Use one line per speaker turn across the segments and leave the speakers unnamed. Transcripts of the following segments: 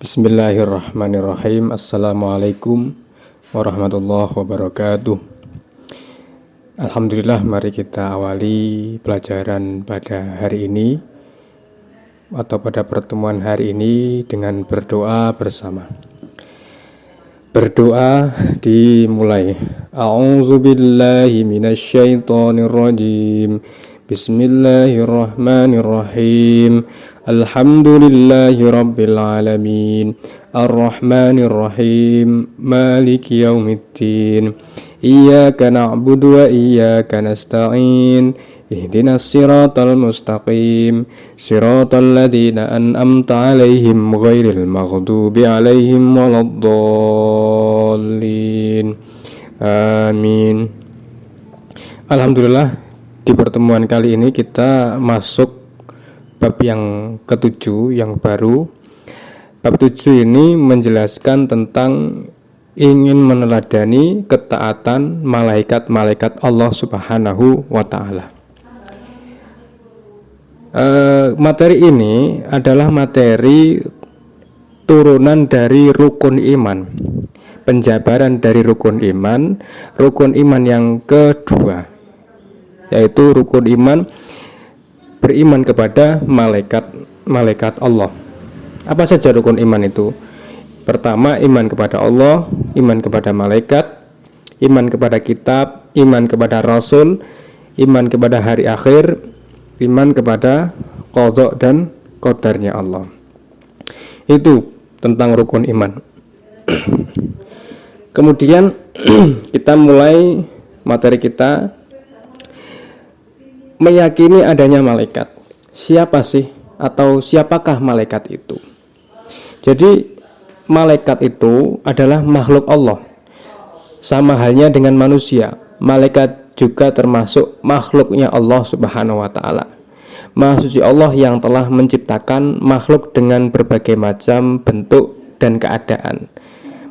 Bismillahirrahmanirrahim. Assalamualaikum warahmatullahi wabarakatuh. Alhamdulillah, mari kita awali pelajaran pada hari ini atau pada pertemuan hari ini dengan berdoa bersama. Berdoa dimulai. A'udzubillahi minasyaitonirrajim. Bismillahirrahmanirrahim. Alhamdulillahi rabbil alamin. Ar-Rahmanir-Rahim. Maliki yaumiddin. Iyyaka na'budu wa iyyaka nasta'in. Ihdinas siratal mustaqim. Siratal ladzina an'amta 'alaihim ghairil maghdubi 'alaihim waladdallin. Amin. Alhamdulillah, di pertemuan kali ini kita masuk bab yang ketujuh yang baru. Bab 7 ini menjelaskan tentang ingin meneladani ketaatan malaikat-malaikat Allah Subhanahu wa Ta'ala. Materi ini adalah materi turunan dari rukun iman, penjabaran dari rukun iman yang kedua, yaitu rukun iman beriman kepada malaikat Allah. Apa saja rukun iman itu? Pertama, iman kepada Allah, iman kepada malaikat, iman kepada kitab, iman kepada rasul, iman kepada hari akhir, iman kepada qadha dan qadarnya Allah. Itu tentang rukun iman. Kemudian kita mulai materi kita, meyakini adanya malaikat. Siapa sih atau siapakah malaikat itu? Jadi malaikat itu adalah makhluk Allah. Sama halnya dengan manusia, malaikat juga termasuk makhluknya Allah Subhanahu wa Ta'ala. Maha suci Allah yang telah menciptakan makhluk dengan berbagai macam bentuk dan keadaan.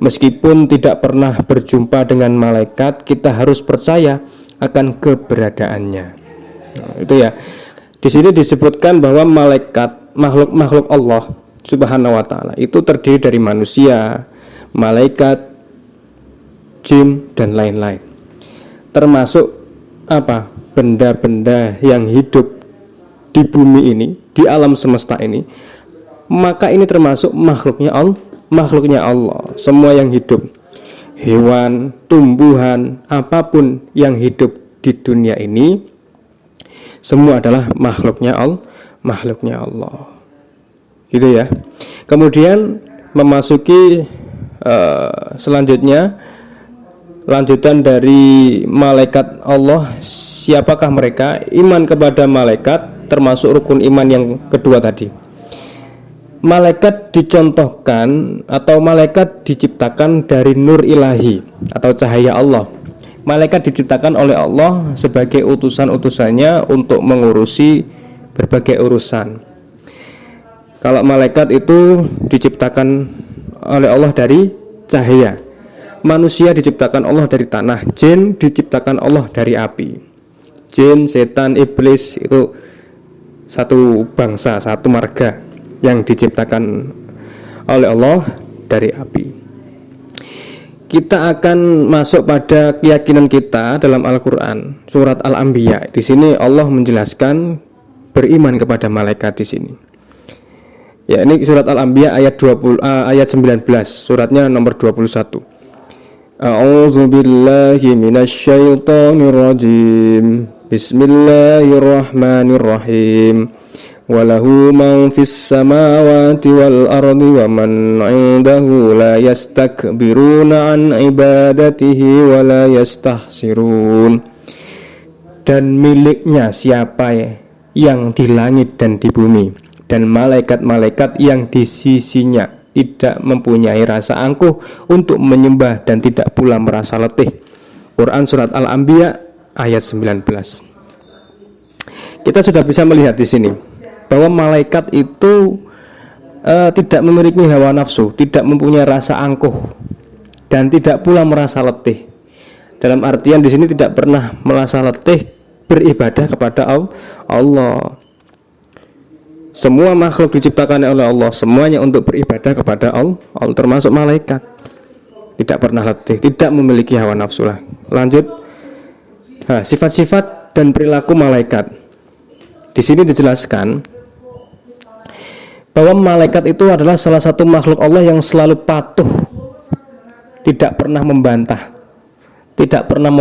Meskipun tidak pernah berjumpa dengan malaikat, kita harus percaya akan keberadaannya. Nah, itu ya. Di sini disebutkan bahwa malaikat, makhluk Allah Subhanahu wa Ta'ala itu terdiri dari manusia, malaikat, jin dan lain-lain. Termasuk apa? Benda-benda yang hidup di bumi ini, di alam semesta ini. Maka ini termasuk makhluknya Allah. Semua yang hidup, hewan, tumbuhan, apapun yang hidup di dunia ini, semua adalah makhluknya Allah. Gitu ya. Kemudian memasuki selanjutnya, lanjutan dari malaikat Allah. Siapakah mereka? Iman kepada malaikat termasuk rukun iman yang kedua tadi. Malaikat dicontohkan atau malaikat diciptakan dari nur ilahi atau cahaya Allah. Malaikat diciptakan oleh Allah sebagai utusan-utusannya untuk mengurusi berbagai urusan. Kalau malaikat itu diciptakan oleh Allah dari cahaya, manusia diciptakan Allah dari tanah, jin diciptakan Allah dari api. Jin, setan, iblis itu satu bangsa, satu marga yang diciptakan oleh Allah dari api. Kita akan masuk pada keyakinan kita dalam Al-Quran, surat Al-Anbiya. Di sini Allah menjelaskan beriman kepada malaikat di sini. Ya, ini surat Al-Anbiya ayat 19, suratnya nomor 21. A'udzubillahi minasyaitonirrajim. Bismillahirrahmanirrahim. Walahu man fis samawati wal ardi wa man 'indahu la yastakbiruna an ibadatihi wa la yastahsirun. Dan miliknya siapa yang di langit dan di bumi, dan malaikat-malaikat yang di sisinya, tidak mempunyai rasa angkuh untuk menyembah dan tidak pula merasa letih. Quran surat Al-Anbiya ayat 19. Kita sudah bisa melihat di sini bahwa malaikat itu tidak memiliki hawa nafsu, tidak mempunyai rasa angkuh, dan tidak pula merasa letih. Dalam artian di sini tidak pernah merasa letih beribadah kepada Allah. Semua makhluk diciptakan oleh Allah, semuanya untuk beribadah kepada Allah, termasuk malaikat. Tidak pernah letih, tidak memiliki hawa nafsu lah. Lanjut, sifat-sifat dan perilaku malaikat. Di sini dijelaskan bahwa malaikat itu adalah salah satu makhluk Allah yang selalu patuh, tidak pernah membantah, tidak pernah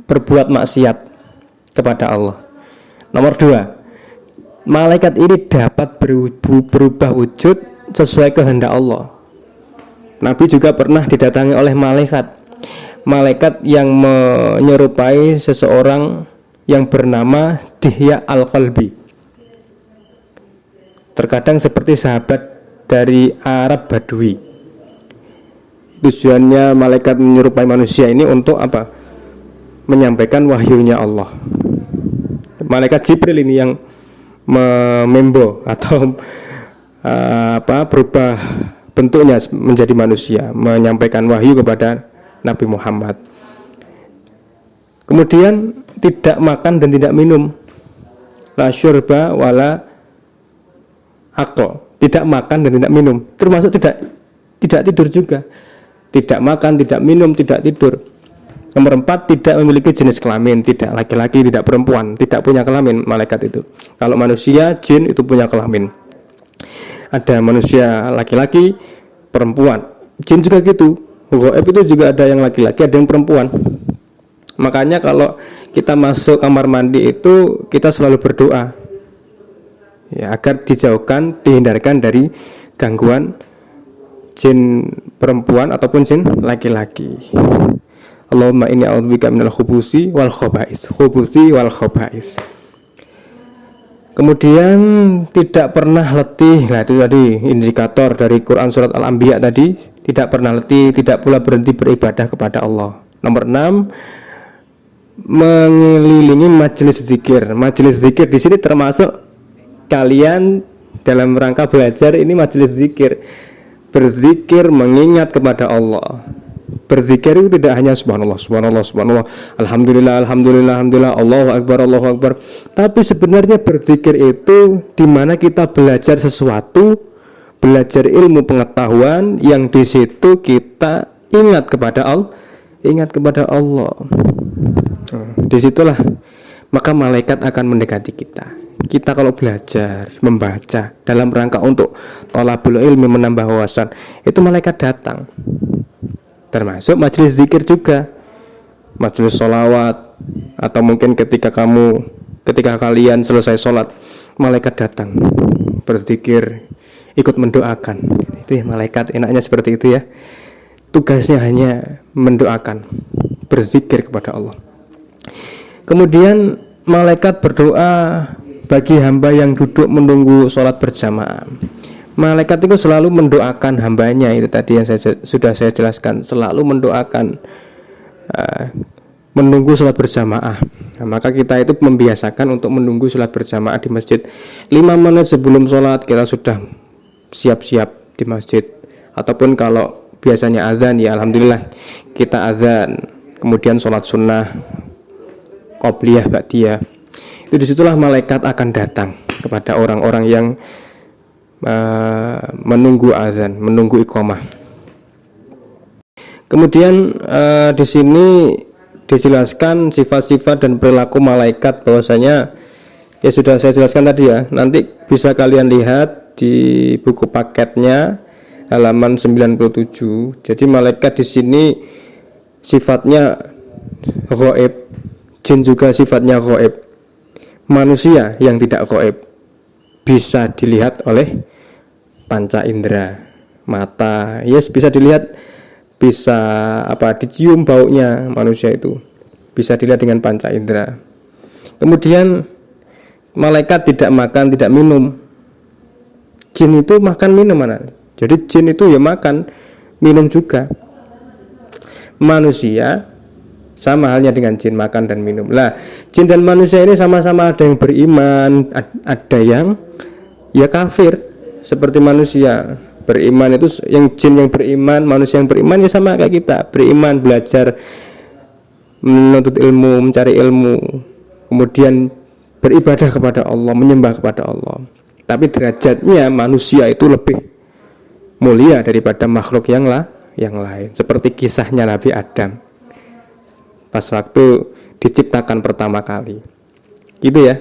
berbuat maksiat kepada Allah. Nomor 2, malaikat ini dapat berubah wujud sesuai kehendak Allah. Nabi juga pernah didatangi oleh malaikat yang menyerupai seseorang yang bernama Dihya Al-Qalbi. Terkadang seperti sahabat dari Arab Badui. Tujuannya malaikat menyerupai manusia ini untuk apa? Menyampaikan wahyunya Allah. Malaikat Jibril ini yang memembo atau berubah bentuknya menjadi manusia, menyampaikan wahyu kepada Nabi Muhammad. Kemudian tidak makan dan tidak minum, la syurba wala aqo, tidak makan dan tidak minum, termasuk tidak tidur juga, tidak makan, tidak minum, tidak tidur. Nomor 4, tidak memiliki jenis kelamin, tidak laki-laki, tidak perempuan, tidak punya kelamin malaikat itu. Kalau manusia, jin itu punya kelamin. Ada manusia laki-laki, perempuan. Jin juga gitu. Ghaib itu juga ada yang laki-laki, ada yang perempuan. Makanya kalau kita masuk kamar mandi itu kita selalu berdoa, ya, agar dijauhkan, dihindarkan dari gangguan jin perempuan ataupun jin laki-laki. Allahumma inni a'udzubika minal khubusi wal khaba'is. Kemudian tidak pernah letih. Nah, itu tadi indikator dari Quran surat Al-Anbiya tadi, tidak pernah letih, tidak pula berhenti beribadah kepada Allah. Nomor 6, mengelilingi majelis zikir. Majelis zikir di sini termasuk kalian dalam rangka belajar ini majelis zikir. Berzikir mengingat kepada Allah. Berzikir itu tidak hanya subhanallah, alhamdulillah, Allahu akbar. Tapi sebenarnya berzikir itu dimana kita belajar sesuatu, belajar ilmu pengetahuan yang di situ kita ingat kepada Allah. Disitulah maka malaikat akan mendekati kita. Kita kalau belajar, membaca dalam rangka untuk thalabul ilmi, menambah wawasan, itu malaikat datang. Termasuk majelis zikir juga, majelis sholawat, atau mungkin ketika kalian selesai sholat, malaikat datang berzikir, ikut mendoakan. Itu ya malaikat, enaknya seperti itu ya. Tugasnya hanya mendoakan, berzikir kepada Allah. Kemudian malaikat berdoa bagi hamba yang duduk menunggu sholat berjamaah. Malaikat itu selalu mendoakan hambanya, itu tadi yang sudah saya jelaskan, selalu mendoakan menunggu sholat berjamaah. Nah, maka kita itu membiasakan untuk menunggu sholat berjamaah di masjid. 5 menit sebelum sholat kita sudah siap-siap di masjid. Ataupun kalau biasanya azan, ya alhamdulillah kita azan, kemudian sholat sunnah, qobliyah, ba'diyah. Itu disitulah malaikat akan datang kepada orang-orang yang menunggu azan, menunggu iqamah. Kemudian di sini dijelaskan sifat-sifat dan perilaku malaikat, bahwasanya ya sudah saya jelaskan tadi ya. Nanti bisa kalian lihat di buku paketnya halaman 97. Jadi malaikat di sini sifatnya ghaib, jin juga sifatnya ghaib. Manusia yang tidak ghaib bisa dilihat oleh panca indera, mata, yes, bisa dilihat, bisa dicium baunya. Manusia itu bisa dilihat dengan panca indera. Kemudian malaikat tidak makan, tidak minum. Jin itu makan minum, mana? Jadi jin itu ya makan, minum juga. Manusia sama halnya dengan jin, makan dan minum. Lah, jin dan manusia ini sama-sama ada yang beriman, ada yang ya kafir. Seperti manusia beriman itu, yang jin yang beriman, manusia yang beriman ya sama kayak kita, beriman, belajar, menuntut ilmu, mencari ilmu, kemudian beribadah kepada Allah, menyembah kepada Allah. tapi derajatnya manusia itu lebih mulia daripada makhluk yang lain. Seperti kisahnya Nabi Adam pas waktu diciptakan pertama kali. Gitu ya.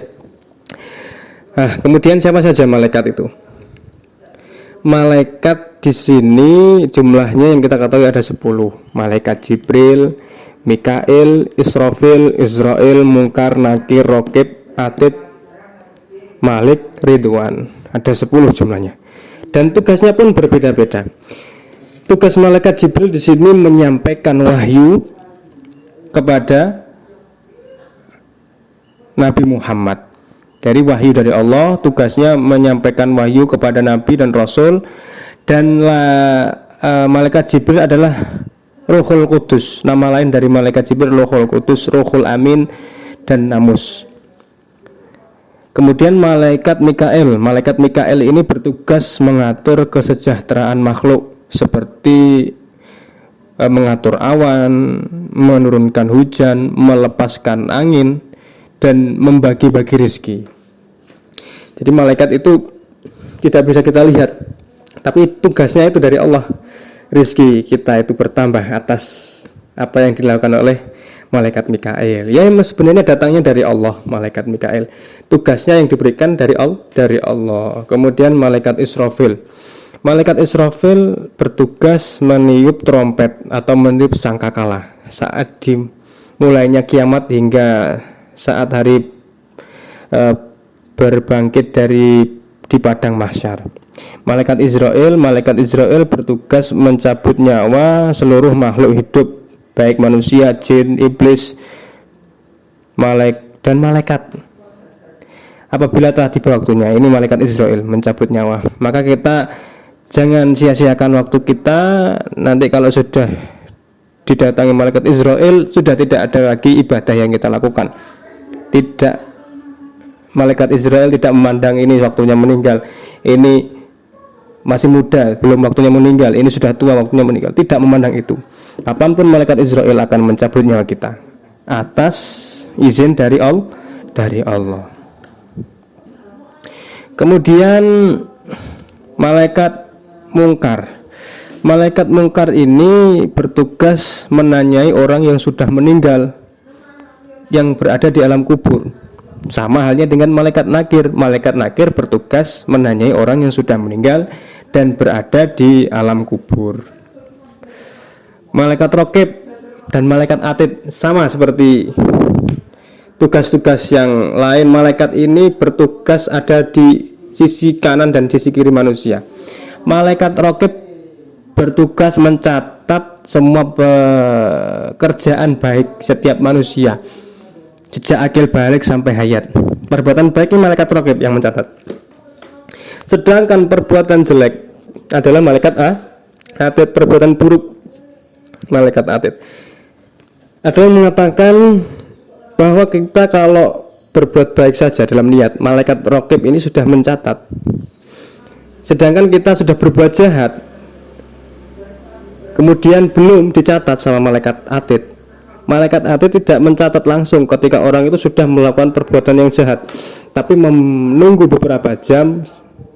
Nah, kemudian siapa saja malaikat itu? Malaikat di sini jumlahnya yang kita ketahui ada 10. Malaikat Jibril, Mikail, Israfil, Israel, Munkar, Nakir, Rokib, Atid, Malik, Ridwan. Ada 10 jumlahnya. Dan tugasnya pun berbeda-beda. Tugas malaikat Jibril di sini menyampaikan wahyu kepada Nabi Muhammad. Dari wahyu dari Allah, tugasnya menyampaikan wahyu kepada Nabi dan Rasul. Dan malaikat Jibril adalah Ruhul Qudus. Nama lain dari malaikat Jibril Ruhul Qudus, Ruhul Amin, dan Namus. Kemudian malaikat Mikail ini bertugas mengatur kesejahteraan makhluk, seperti mengatur awan, menurunkan hujan, melepaskan angin, dan membagi-bagi rezeki. Jadi malaikat itu tidak bisa kita lihat, tapi tugasnya itu dari Allah. Rezeki kita itu bertambah atas apa yang dilakukan oleh malaikat Mikail. Ya, sebenarnya datangnya dari Allah, malaikat Mikail. Tugasnya yang diberikan dari Allah. Kemudian malaikat Israfil. Malaikat Israfil bertugas meniup trompet atau meniup sangkakala saat dimulainya kiamat hingga saat hari berbangkit di padang mahsyar. Malaikat Israel bertugas mencabut nyawa seluruh makhluk hidup, baik manusia, jin, iblis, dan malaikat. Apabila telah tiba waktunya, ini malaikat Israel mencabut nyawa, maka kita jangan sia-siakan waktu kita. Nanti kalau sudah didatangi malaikat Israel, sudah tidak ada lagi ibadah yang kita lakukan. Tidak, malaikat Israel tidak memandang ini waktunya meninggal, ini masih muda, belum waktunya meninggal, ini sudah tua waktunya meninggal. Tidak memandang itu. Apapun malaikat Israel akan mencabut nyawa kita atas izin dari Allah. Kemudian malaikat Munkar ini bertugas menanyai orang yang sudah meninggal, yang berada di alam kubur. Sama halnya dengan malaikat Nakir. Malaikat Nakir bertugas menanyai orang yang sudah meninggal dan berada di alam kubur. Malaikat Rokib dan malaikat Atid sama seperti tugas-tugas yang lain. Malaikat ini bertugas ada di sisi kanan dan sisi kiri manusia. Malaikat Rokib bertugas mencatat semua pekerjaan baik setiap manusia, sejak akil balik sampai hayat. Perbuatan baik ini malaikat Rokib yang mencatat. Sedangkan perbuatan jelek adalah malaikat Atid. Perbuatan buruk malaikat Atid. Ada yang mengatakan bahwa kita kalau berbuat baik saja dalam niat, malaikat Rokib ini sudah mencatat. Sedangkan kita sudah berbuat jahat, kemudian belum dicatat sama malaikat Atid. Malaikat Atid tidak mencatat langsung ketika orang itu sudah melakukan perbuatan yang jahat, tapi menunggu beberapa jam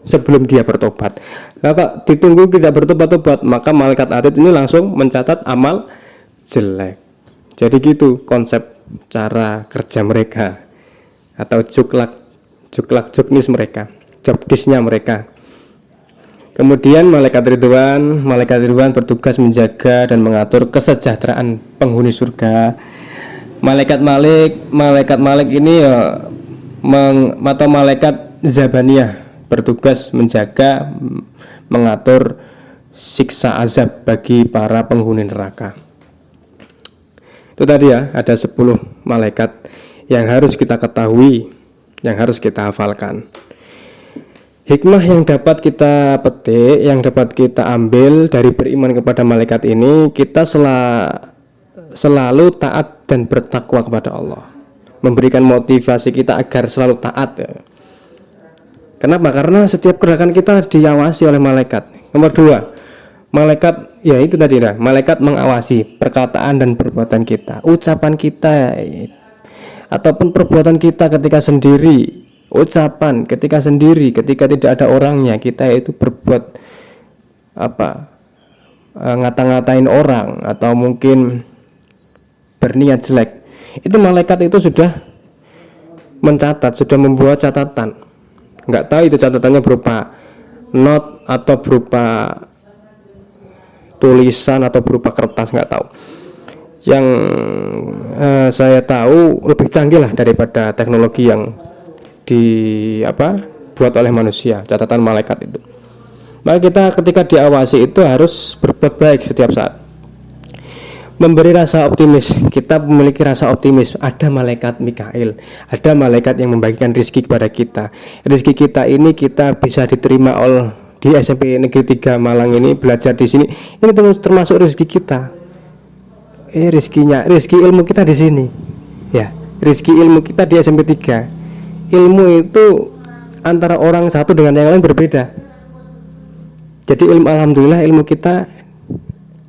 sebelum dia bertobat. Maka ditunggu tidak bertobat-tobat, maka malaikat Atid ini langsung mencatat amal jelek. Jadi gitu konsep cara kerja mereka, atau juknis mereka, jobdesknya mereka. Kemudian malaikat Ridwan bertugas menjaga dan mengatur kesejahteraan penghuni surga. Malaikat Malik ini atau malaikat Zabaniyah bertugas menjaga, mengatur siksa azab bagi para penghuni neraka. Itu tadi ya, ada 10 malaikat yang harus kita ketahui, yang harus kita hafalkan. Hikmah yang dapat kita petik, yang dapat kita ambil dari beriman kepada malaikat ini, kita selalu taat dan bertakwa kepada Allah. Memberikan motivasi kita agar selalu taat ya. Kenapa? Karena setiap gerakan kita diawasi oleh malaikat. Nomor 2, malaikat, ya itu tadi lah, malaikat mengawasi perkataan dan perbuatan kita, ucapan kita ataupun perbuatan kita ketika sendiri, ucapan ketika sendiri, ketika tidak ada orangnya, kita itu berbuat ngata-ngatain orang atau mungkin berniat jelek, itu malaikat itu sudah mencatat, sudah membuat catatan. Nggak tahu itu catatannya berupa not atau berupa tulisan atau berupa kertas, nggak tahu. Yang saya tahu lebih canggih lah daripada teknologi yang buat oleh manusia, catatan malaikat itu. Maka kita ketika diawasi itu harus berbuat baik setiap saat, memberi rasa optimis. Kita memiliki rasa optimis, ada malaikat Mikail, ada malaikat yang membagikan rezeki kepada kita. Rezeki kita ini kita bisa diterima oleh di SMP Negeri 3 Malang ini, belajar di sini, ini termasuk rezeki kita. Rezeki ilmu kita di sini. Ya, rezeki ilmu kita di SMP 3. Ilmu itu antara orang satu dengan yang lain berbeda. Jadi alhamdulillah ilmu kita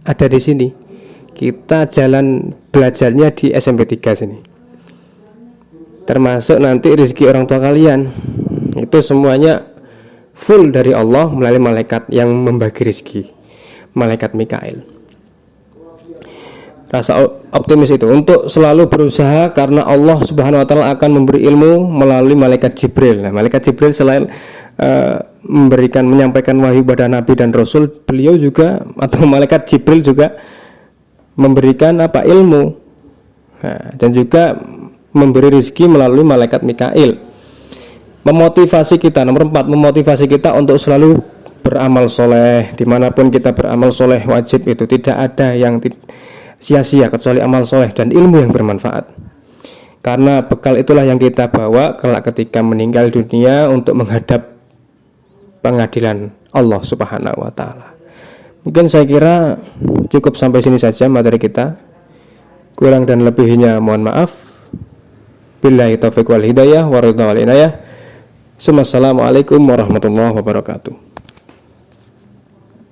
ada di sini. Kita jalan belajarnya di SMP 3 sini. Termasuk nanti rezeki orang tua kalian. Itu semuanya full dari Allah melalui malaikat yang membagi rezeki, malaikat Mikail. Rasa optimis itu untuk selalu berusaha, karena Allah Subhanahu wa taala akan memberi ilmu melalui malaikat Jibril. Nah, malaikat Jibril selain menyampaikan wahyu pada nabi dan rasul, beliau juga, atau malaikat Jibril juga memberikan ilmu, dan juga memberi rezeki melalui malaikat Mikail. Memotivasi kita, nomor 4, memotivasi kita untuk selalu beramal soleh. Dimanapun kita beramal soleh wajib, itu tidak ada yang sia-sia kecuali amal soleh dan ilmu yang bermanfaat. Karena bekal itulah yang kita bawa kelak ketika meninggal dunia untuk menghadap pengadilan Allah Subhanahu wa taala. Mungkin saya kira cukup sampai sini saja materi kita. Kurang dan lebihnya mohon maaf. Billahi taufiq wal hidayah wa ridha wal inayah. Assalamualaikum warahmatullahi wabarakatuh.